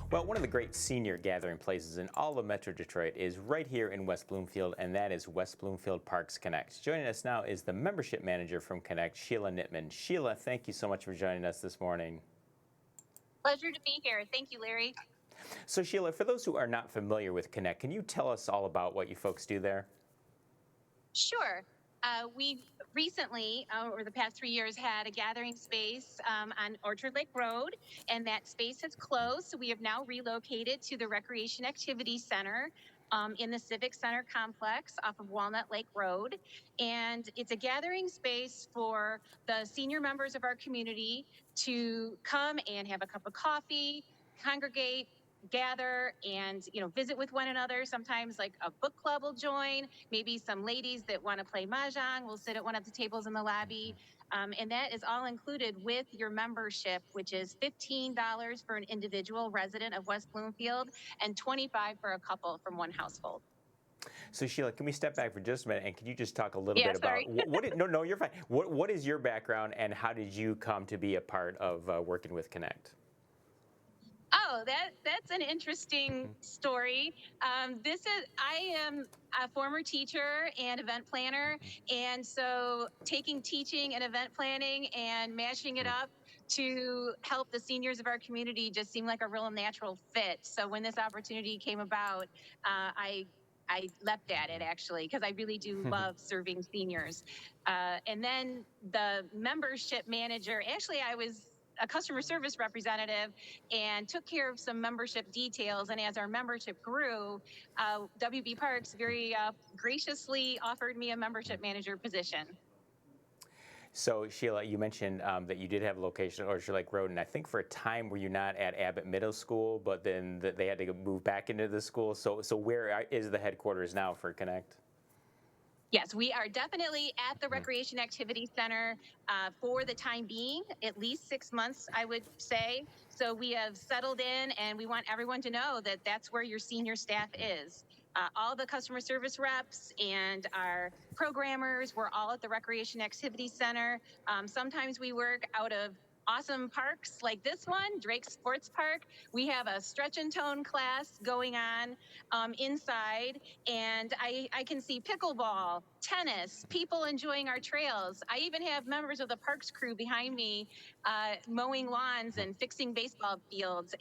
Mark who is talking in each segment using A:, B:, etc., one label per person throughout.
A: Well, one of the great senior gathering places in all of Metro Detroit is right here in West Bloomfield, and that is West Bloomfield Parks Connect. Joining us now is the membership manager from Connect, Sheila Nittmann. Sheila, thank you so much for joining us this morning.
B: Pleasure to be here. Thank you, Larry.
A: So, Sheila, for those who are not familiar with Connect, can you tell us all about what you folks do there?
B: Sure. We've recently, over the past 3 years, had a gathering space on Orchard Lake Road, and that space has closed. So we have now relocated to the Recreation Activity Center in the Civic Center complex off of Walnut Lake Road. And it's a gathering space for the senior members of our community to come and have a cup of coffee, congregate, gather, and visit with one another. Sometimes like a book club will join, maybe some ladies that want to play mahjong will sit at one of the tables in the lobby. And that is all included with your membership, which is $15 for an individual resident of West Bloomfield and $25 for a couple from one household.
A: So, Sheila, can we step back for just a minute, and can you just talk a little
B: Yeah,
A: bit about
B: sorry.
A: no, you're fine. What is your background, and how did you come to be a part of working with Connect?
B: Oh, that's an interesting story. I am a former teacher and event planner, and so taking teaching and event planning and mashing it up to help the seniors of our community just seemed like a real natural fit. So when this opportunity came about, I leapt at it actually because I really do love serving seniors. And then the membership manager, actually, I was a customer service representative and took care of some membership details. And as our membership grew, WB Parks very graciously offered me a membership manager position.
A: So, Sheila, you mentioned that you did have a location at Orchard Lake Road, and I think for a time were you not at Abbott Middle School, but then they had to move back into the school. So where is the headquarters now for Connect?
B: Yes, we are definitely at the Recreation Activity Center for the time being, at least 6 months, I would say. So we have settled in, and we want everyone to know that that's where your senior staff is. All the customer service reps and our programmers, we're all at the Recreation Activity Center. Sometimes we work out of awesome parks like this one, Drake Sports Park. We have a stretch and tone class going on inside, and I can see pickleball, tennis, people enjoying our trails. I even have members of the parks crew behind me mowing lawns and fixing baseball fields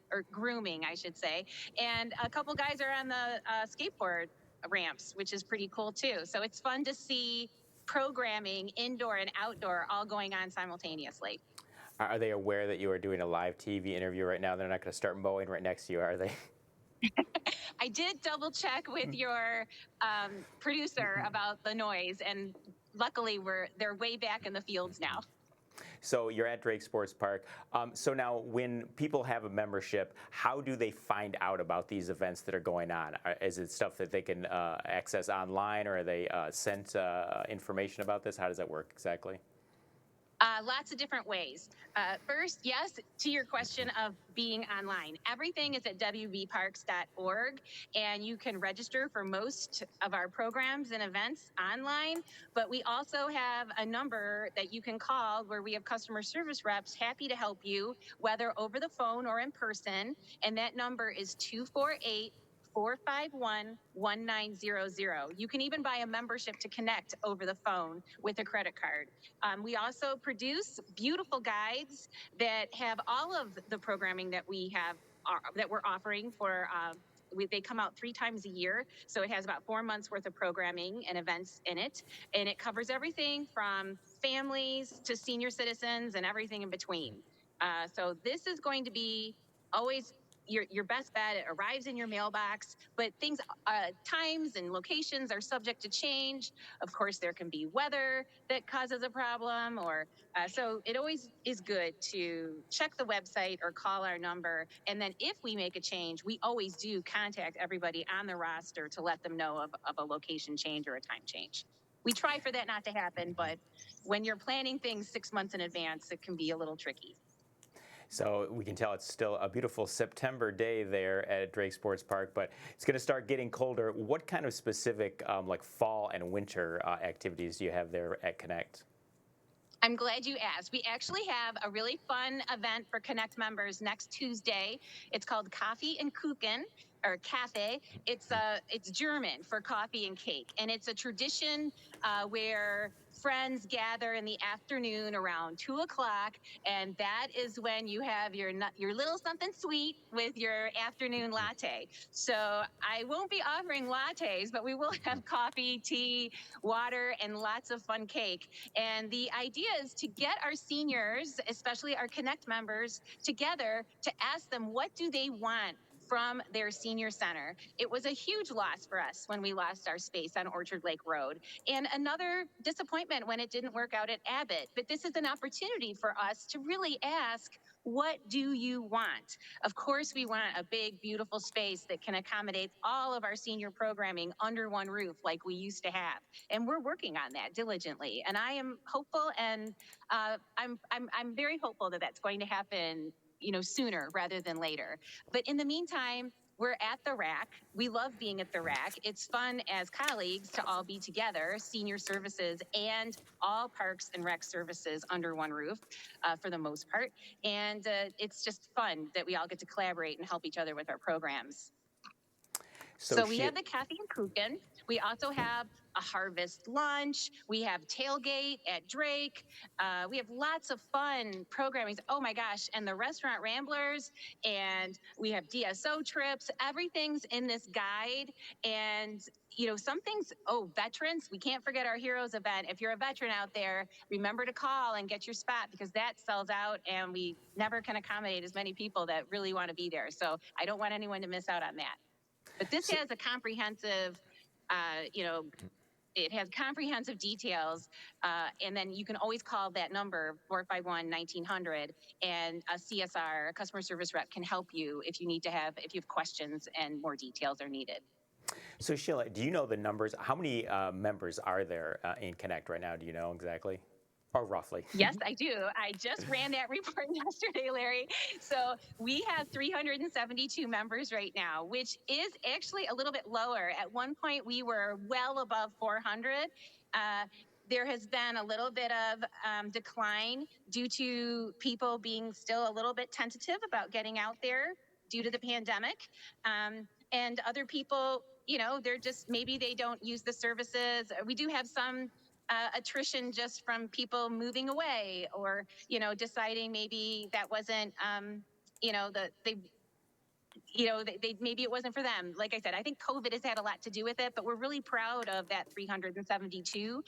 B: or grooming, I should say. And a couple guys are on the skateboard ramps, which is pretty cool too. So it's fun to see programming indoor and outdoor all going on simultaneously.
A: Are they aware that you are doing a live TV interview right now? They're not going to start mowing right next to you, are they?
B: I did double check with your producer about the noise, and luckily they're way back in the fields now.
A: So you're at Drake Sports Park. So now, when people have a membership, how do they find out about these events that are going on? Is it stuff that they can access online, or are they sent information about this? How does that work exactly?
B: Lots of different ways. First, yes, to your question of being online. Everything is at wbparks.org, and you can register for most of our programs and events online. But we also have a number that you can call where we have customer service reps happy to help you, whether over the phone or in person. And that number is 248 451 1900. You can even buy a membership to Connect over the phone with a credit card. We also produce beautiful guides that have all of the programming that that we're offering for. They come out 3 times a year, so it has about 4 months worth of programming and events in it, and it covers everything from families to senior citizens and everything in between. So this is going to be always your best bet. It arrives in your mailbox, but times and locations are subject to change. Of course, there can be weather that causes a problem, or so it always is good to check the website or call our number. And then if we make a change, we always do contact everybody on the roster to let them know of a location change or a time change. We try for that not to happen, but when you're planning things 6 months in advance, it can be a little tricky.
A: So we can tell it's still a beautiful September day there at Drake Sports Park, but it's going to start getting colder. What kind of specific like fall and winter activities do you have there at Connect?
B: I'm glad you asked. We actually have a really fun event for Connect members next Tuesday. It's called Coffee and Kuchen or Cafe. It's German for coffee and cake, and it's a tradition where friends gather in the afternoon around 2 o'clock, and that is when you have your little something sweet with your afternoon latte. So I won't be offering lattes, but we will have coffee, tea, water, and lots of fun cake. And the idea is to get our seniors, especially our Connect members, together to ask them what do they want from their senior center. It was a huge loss for us when we lost our space on Orchard Lake Road, and another disappointment when it didn't work out at Abbott. But this is an opportunity for us to really ask, what do you want? Of course, we want a big, beautiful space that can accommodate all of our senior programming under one roof like we used to have. And we're working on that diligently. And I am hopeful, and I'm very hopeful that that's going to happen, sooner rather than later. But in the meantime, we're at the rack. We love being at the rack. It's fun as colleagues to all be together, senior services and all parks and rec services under one roof for the most part. And it's just fun that we all get to collaborate and help each other with our programs. So we have the Cafe and Kuchen. We also have a harvest lunch. We have tailgate at Drake. We have lots of fun programming. Oh my gosh. And the restaurant ramblers, and we have DSO trips. Everything's in this guide. And some things, veterans, we can't forget our Heroes event. If you're a veteran out there, remember to call and get your spot, because that sells out and we never can accommodate as many people that really want to be there. So I don't want anyone to miss out on that. But this has a comprehensive, it has comprehensive details, and then you can always call that number 451-1900, and a CSR, a customer service rep, can help you if you have questions and more details are needed.
A: So Sheila, do you know the numbers? How many members are there in Connect right now? Do you know exactly? Or roughly?
B: Yes, I do. I just ran that report yesterday, Larry. So we have 372 members right now, which is actually a little bit lower. At one point, we were well above 400. There has been a little bit of decline due to people being still a little bit tentative about getting out there due to the pandemic. And other people, they're just, maybe they don't use the services. We do have some attrition just from people moving away, or deciding maybe that wasn't maybe it wasn't for them. Like I said, I think COVID has had a lot to do with it, but we're really proud of that 372.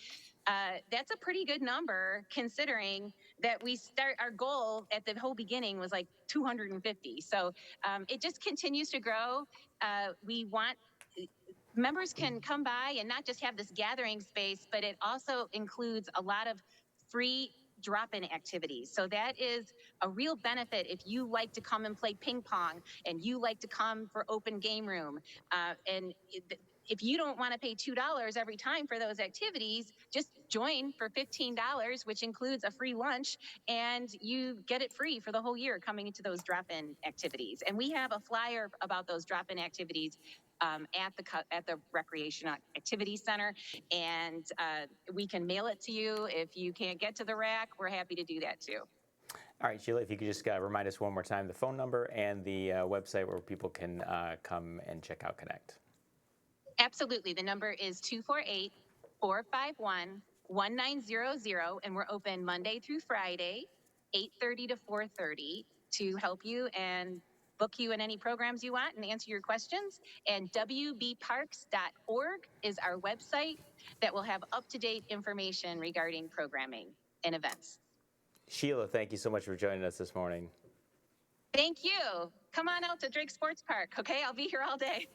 B: That's a pretty good number, considering that our goal at the whole beginning was like 250. So it just continues to grow. We want members can come by and not just have this gathering space, but it also includes a lot of free drop-in activities. So that is a real benefit if you like to come and play ping pong, and you like to come for open game room. If you don't want to pay $2 every time for those activities, just join for $15, which includes a free lunch, and you get it free for the whole year coming into those drop-in activities. And we have a flyer about those drop-in activities at the Recreation Activity Center, and we can mail it to you. If you can't get to the rack, we're happy to do that too.
A: All right, Sheila, if you could just remind us one more time the phone number and the website where people can come and check out Connect.
B: Absolutely. The number is 248-451-1900, and we're open Monday through Friday, 8:30 to 4:30, to help you and book you in any programs you want and answer your questions. And wbparks.org is our website that will have up-to-date information regarding programming and events.
A: Sheila, thank you so much for joining us this morning.
B: Thank you. Come on out to Drake Sports Park, okay? I'll be here all day.